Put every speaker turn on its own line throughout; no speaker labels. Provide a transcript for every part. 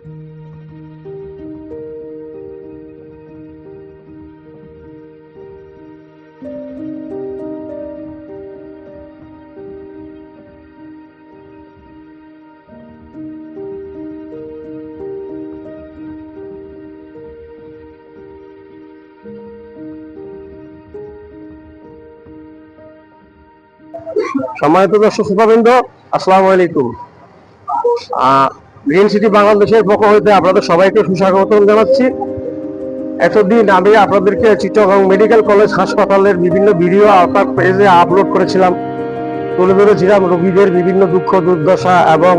সম্মানিত দর্শক শ্রোতাবৃন্দ, আসসালামু আলাইকুম। গ্রিন সিটি বাংলাদেশের পক্ষ হইতে আপনাদের সবাইকে সুস্বাগতম জানাচ্ছি। এতদিন আমি আপনাদেরকে চিটাগং মেডিকেল কলেজ হাসপাতালের বিভিন্ন ভিডিও আপনার পেজে আপলোড করেছিলাম, তুলে ধরেছিলাম রোগীদের বিভিন্ন দুঃখ দুর্দশা এবং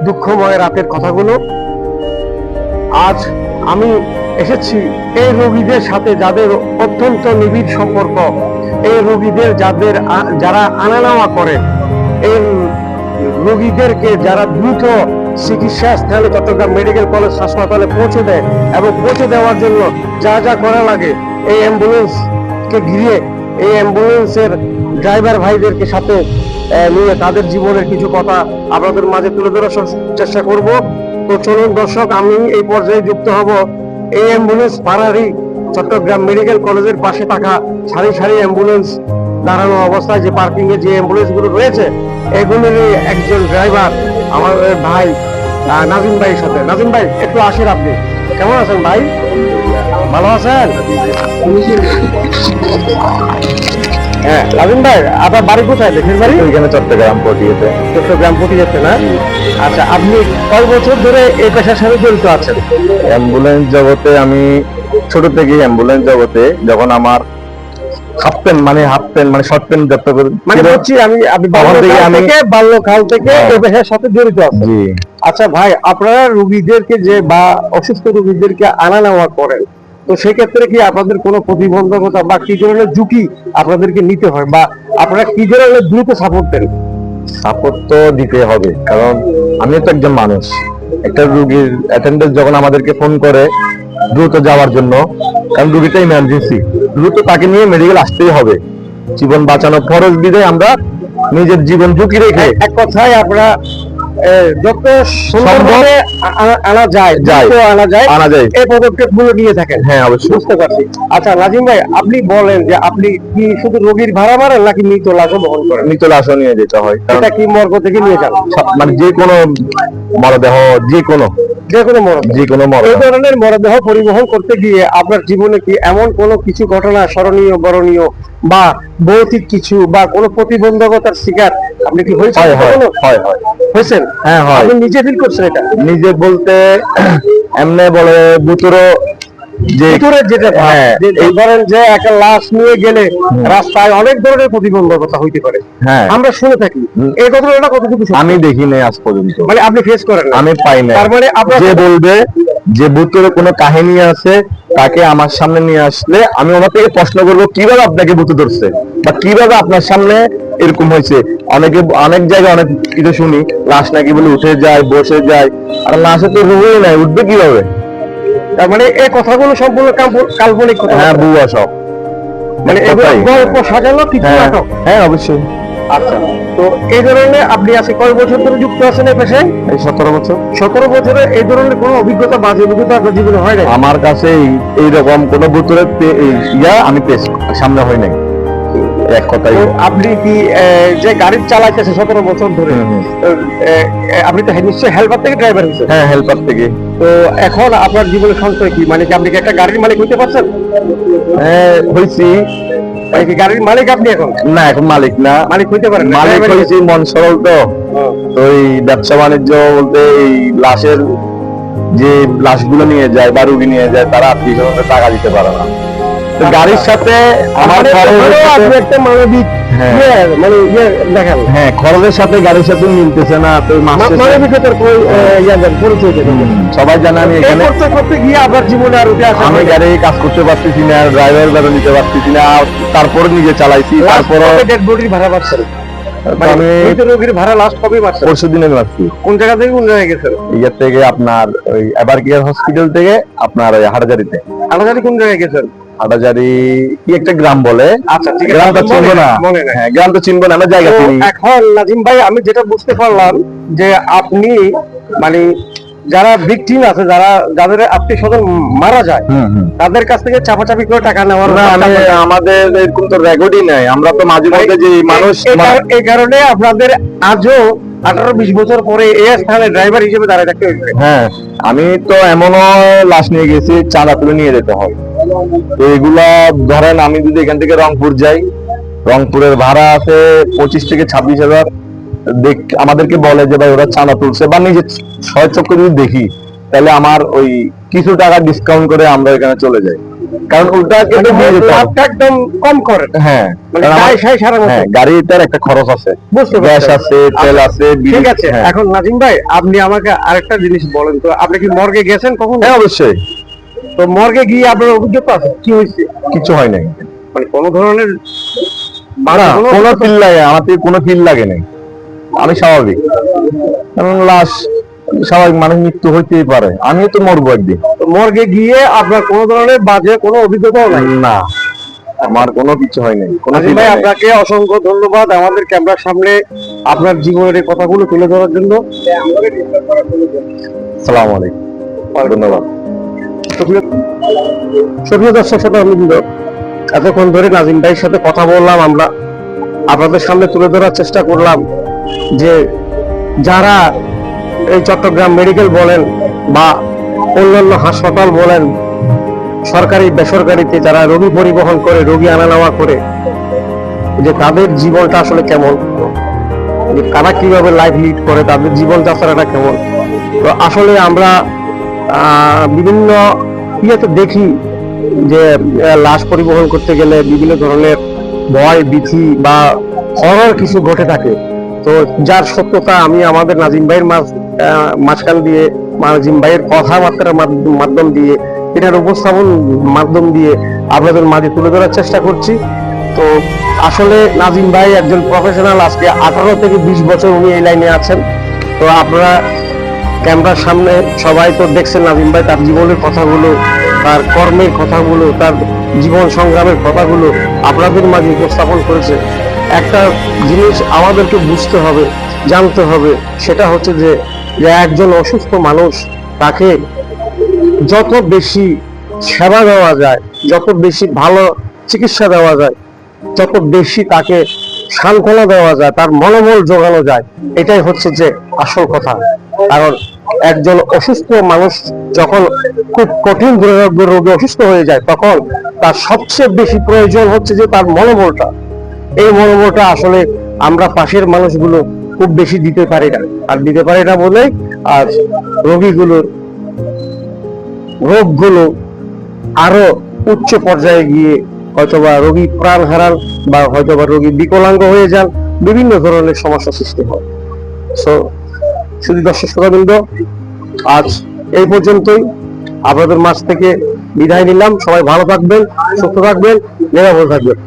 দুঃখময় রাতের কথাগুলো। আজ আমি এসেছি এই রোগীদের সাথে যাদের অত্যন্ত নিবিড় সম্পর্ক, এই রোগীদের যারা আনা নেওয়া করে, এই রোগীদেরকে যারা দ্রুত চিকিৎসা স্থানে চট্টগ্রাম মেডিকেল কলেজ হাসপাতালে পৌঁছে দেয় এবং পৌঁছে দেওয়ার জন্য যা যা করা লাগে, এই অ্যাম্বুলেন্সকে ঘিরে এই অ্যাম্বুলেন্সের ড্রাইভার ভাইদেরকে সাথে নিয়ে তাদের জীবনের কিছু কথা আপনাদের মাঝে তুলে ধরার চেষ্টা করব। তো চলুন দর্শক, আমি এই পর্যায়ে যুক্ত হব এই অ্যাম্বুলেন্স পাড়ারই চট্টগ্রাম মেডিকেল কলেজের পাশে থাকা সারি সারি অ্যাম্বুলেন্স দাঁড়ানো অবস্থায় যে পার্কিং এ যে অ্যাম্বুলেন্স গুলো রয়েছে, এগুলিরই একজন ড্রাইভার আমার ভাই নাজিম ভাইয়ের সাথে। নাজিম ভাই, একটু আসেন। আপনি কেমন আছেন ভাই? ভালো আছেন? হ্যাঁ নাজিম ভাই, আপনার বাড়ি কোথায়? দেশের বাড়ি ওইখানে চট্টগ্রাম পটিয়াতে। চট্টগ্রাম পটিয়াতে না? আচ্ছা, আপনি কয় বছর ধরে এই পেশার সাথে জড়িত আছেন?
অ্যাম্বুলেন্স জগতে আমি ছোট থেকেই অ্যাম্বুলেন্স জগতে, যখন আমার হাফ প্যান্ট মানে শর্ট প্যান্ট যত
মানে হচ্ছে আমি বাল্যকাল থেকে এই পেশার সাথে জড়িত আছি। আচ্ছা ভাই, আপনারা রোগীদেরকে যে বা অসুস্থ রোগীদেরকে আনা নেওয়া করেন, তো সেক্ষেত্রে কি আপনাদের কোনো প্রতিবন্ধকতা বা কি ধরনের ঝুঁকি আপনাদেরকে নিতে হয়, বা আপনারা কি ধরনের দ্রুত সাপোর্ট দেন?
সাপোর্ট তো দিতে হবে, কারণ আমি তো একজন মানুষ। একটা রোগীর অ্যাটেন্ডেন্স যখন আমাদেরকে ফোন করে দ্রুত যাওয়ার জন্য, কারণ রোগীটা ইমার্জেন্সি, দ্রুত তাকে নিয়ে মেডিকেল আসতেই হবে। জীবন বাঁচানো ফরজ বিধায় আমরা নিজের জীবন ঝুঁকি রেখে
এক কথায় আমরা যত সুন্দরভাবে আনা যায় এই পদক্ষেপ গুলো নিয়ে থাকেন।
হ্যাঁ অবশ্যই,
বুঝতে পারছি। আচ্ছা নাজিম ভাই, আপনি বলেন যে আপনি কি শুধু রোগীর ভাড়া মারেন নাকি মৃত লাশও বহন করেন?
মৃত লাশও নিয়ে যেতে হয়।
এটা কি মর্গ থেকে নিয়ে যান?
মানে যে কোনো মরদেহ, যে কোনো
এই ধরনের মরদেহ পরিবহন করতে গিয়ে আপনার জীবনে কি এমন কোনো কিছু ঘটনা স্মরণীয়, বরণীয় বা ভৌতিক কিছু বা কোনো প্রতিবন্ধকতার শিকার আপনি কি হয়েছেন? হয়েছেন?
হ্যাঁ হয়।
আপনি নিজে ফিল করছেন এটা?
নিজে বলতে এমনি বলে
ভিতরে যেটা ধরেন যে একটা লাশ নিয়ে গেলে রাস্তায় অনেক ধরনের প্রতিবন্ধকতা হইতে পারে, আমরা শুনে থাকি। এই ঘটনাটা কতটুকু?
আমি দেখি নাই আজ পর্যন্ত।
মানে আপনি ফেস করেন?
আমি পাই না।
তার মানে
যে বলবে যে ভূতের কোনো কাহিনী আছে, তাকে আমার সামনে নিয়ে আসলে আমি ওনার থেকে প্রশ্ন করবো কিভাবে আপনাকে ভূতে ধরছে বা কিভাবে আপনার সামনে এরকম হয়েছে। অনেক জায়গায় অনেক কিছু শুনি, লাশ নাকি বলে উঠে যায়, বসে যায়, আর লাশে তো রুহই নাই, উঠবে কিভাবে?
তার মানে এই কথাগুলো সম্পূর্ণ কাল্পনিক কথা।
হ্যাঁ, বুয়া সব,
মানে গল্প সাজানো কিছু নাটক।
হ্যাঁ অবশ্যই।
আচ্ছা, তো এই ধরনের আপনি আজকে কয় বছর ধরে যুক্ত আছেন এই পেশায়?
এই 17 বছর।
17 বছরে এই ধরনের কোনো অভিজ্ঞতা, বাজে অভিজ্ঞতা আপনার জীবনে হয় না?
আমার কাছে এইরকম কোনো ভূতের আমি সামনে হয় নাই, এক কথাই।
আপনি কি যে গাড়ি চালাইতেছে 17 বছর ধরে, আপনি তো নিশ্চয়ই হেল্পার থেকে ড্রাইভার হয়েছেন?
হ্যাঁ, হেল্পার থেকে।
তো এখন আপনার জীবনের সঞ্চয় কি? মানে কি আপনি কি একটা গাড়ির মালিক হইতে পারছেন?
হ্যাঁ হয়েছি।
গাড়ির মালিক আপনি এখন?
না, এখন মালিক না।
মালিক হইতে পারেন?
মালিক হয়েছি, মন সরল তো। ওই ব্যবসা বাণিজ্য বলতে এই লাশের যে লাশগুলো নিয়ে যায় বা রুগী নিয়ে যায়, তারা আত্মীয় টাকা দিতে পারে না। গাড়ির সাথে আমার
একটা মানবিক
হ্যাঁ খরচের সাথে গাড়ির সাথে মিলতেছে না। তো সবাই জানে আমি এখানে
করতে গিয়ে আবার জীবনে আর
আমি গাড়ি কাজ করতে পারতেছি না, ড্রাইভার বেরো নিতে পারতেছি না, তারপরে নিজে চালাইছি। তারপরে
ডেড বডির ভাড়া পাচ্ছেন?
আমি
রোগীর ভাড়া লাস্ট কবে পাচ্ছেন?
পরশু দিনে পাচ্ছি।
কোন জায়গা থেকে কোন জায়গায় গেছেন?
ইয়ার থেকে আপনার ওই এবার কেয়ার হসপিটাল থেকে আপনার ওই হাটাজারিতে।
হাটাজারি কোন জায়গায় গেছেন?
হাটাজারি কি একটা গ্রাম বলে।
আচ্ছা,
গ্রামটা চিনবো না। হ্যাঁ, গ্রামটা চিনবো না, আমরা জায়গা চিনি।
এখন নাজিম ভাই, আমি যেটা বুঝতে পারলাম যে আপনি মানে যারা ভিকটিম আছে, যাদের আত্মীয় স্বজন মারা যায়, তাদের কাছ থেকে চাপাচাপি করে টাকা নেওয়ার
না, আমাদের এরকম তো রেকর্ডই নাই। আমরা তো মাঝে মধ্যে যে মানুষ,
এই কারণে আপনাদের আজও 18-20 বছর পরে এই স্থানে ড্রাইভার হিসেবে দাঁড়িয়ে থাকতে হয়েছে।
হ্যাঁ, আমি তো এমনও লাশ নিয়ে গেছি চাঁদা তুলে নিয়ে যেতে হয়। তো এগুলা ধরেন আমি যদি এখান থেকে রংপুর যাই, রংপুরের ভাড়া আছে 25 থেকে 26,000। আমাদেরকে বলে যে ভাই ওরা চাঁদা তুলছে, বা নিজে স্বচক্ষে যদি দেখি তাহলে আমার ওই কিছু টাকা ডিসকাউন্ট করে আমরা এখানে চলে যাই, কারণ উল্টা কিন্তু
লাভটা একদম কম করে।
হ্যাঁ, গাড়িটার একটা খরচ আছে, গ্যাস আছে, তেল আছে।
ঠিক আছে, এখন নাজিম ভাই আপনি আমাকে আরেকটা জিনিস বলেন তো, আপনি কি মর্গে গেছেন কখন?
হ্যাঁ অবশ্যই।
তো মর্গে গিয়ে আপনার অভিজ্ঞতা আছে, কি হয়েছে?
কিছু হয় নাই,
মানে কোনো ধরনের
কোনো ফিল লাগে আমার, কোনো ফিল লাগে নাই। আমি স্বাভাবিক, কারণ লাশ স্বাভাবিক, মানুষ মৃত্যু হইতেই পারে, আমিও তো মরবো একদিন।
মর্গে গিয়ে আপনার কোনো ধরনের বাজে কোনো অভিজ্ঞতাও নাই?
না, আমার কোনো কিছু হয় নাই।
ভাই আপনাকে অসংখ্য ধন্যবাদ আমাদের ক্যামেরার সামনে আপনার জীবনের এই কথাগুলো তুলে ধরার জন্য।
আসসালামু আলাইকুম, ধন্যবাদ।
প্রিয় দর্শক শ্রোতা, এতক্ষণ ধরে নাজিম ভাইয়ের সাথে কথা বললাম, আমরা আপনাদের সামনে তুলে ধরার চেষ্টা করলাম যে যারা এই চট্টগ্রাম মেডিকেল বলেন বা অন্যান্য হাসপাতাল বলেন, সরকারি বেসরকারিতে যারা রোগী পরিবহন করে, রোগী আনা নেওয়া করে, যে তাদের জীবনটা আসলে কেমন, তারা কিভাবে লাইফ লিড করে, তাদের জীবন যাত্রাটা কেমন। তো আসলে আমরা বিভিন্ন ইয়েতে দেখি যে লাশ পরিবহন করতে গেলে বিভিন্ন ধরনের ভয় ভীতি বা হরর কিছু ঘটে থাকে। তো যার সত্যতা আমি আমাদের নাজিম ভাইয়ের মাঝখান দিয়ে, নাজিম ভাইয়ের কথাবার্তার মাধ্যম দিয়ে, এটার উপস্থাপন মাধ্যম দিয়ে আপনাদের মাঝে তুলে ধরার চেষ্টা করছি। তো আসলে নাজিম ভাই একজন প্রফেশনাল, আজকে 18 থেকে 20 বছর উনি এই লাইনে আছেন। তো আপনারা ক্যামেরার সামনে সবাই তো দেখছেন নাজিম ভাই তার জীবনের কথাগুলো, তার কর্মের কথাগুলো, তার জীবন সংগ্রামের কথাগুলো আপনাদের মাঝে উপস্থাপন করেছে। একটা জিনিস আমাদেরকে বুঝতে হবে, জানতে হবে, সেটা হচ্ছে যে একজন অসুস্থ মানুষ, তাকে যত বেশি সেবা দেওয়া যায়, যত বেশি ভালো চিকিৎসা দেওয়া যায়, যত বেশি তাকে সান্ত্বনা দেওয়া যায়, তার মনোবল জোগানো যায়, এটাই হচ্ছে যে আসল কথা। কারণ একজন অসুস্থ মানুষ যখন খুব কঠিন দুরারোগ্য রোগে অসুস্থ হয়ে যায়, তখন তার সবচেয়ে বেশি প্রয়োজন হচ্ছে যে তার মনোবলটা। এই মনোবলটা আসলে আমরা পাশের মানুষগুলো খুব বেশি দিতে পারি না, আর দিতে পারি না বলেই আজ রোগগুলো আরো উচ্চ পর্যায়ে গিয়ে হয়তোবা রোগী প্রাণ হারান, বা হয়তোবা রোগী বিকলাঙ্গ হয়ে যান, বিভিন্ন ধরনের সমস্যা সৃষ্টি হয়। শুধু দর্শক শ্রোতাবৃন্দ, আজ এই পর্যন্তই, আপনাদের মাঝ থেকে বিদায় নিলাম। সবাই ভালো থাকবেন, সুস্থ থাকবেন, নিরাপদ থাকবেন।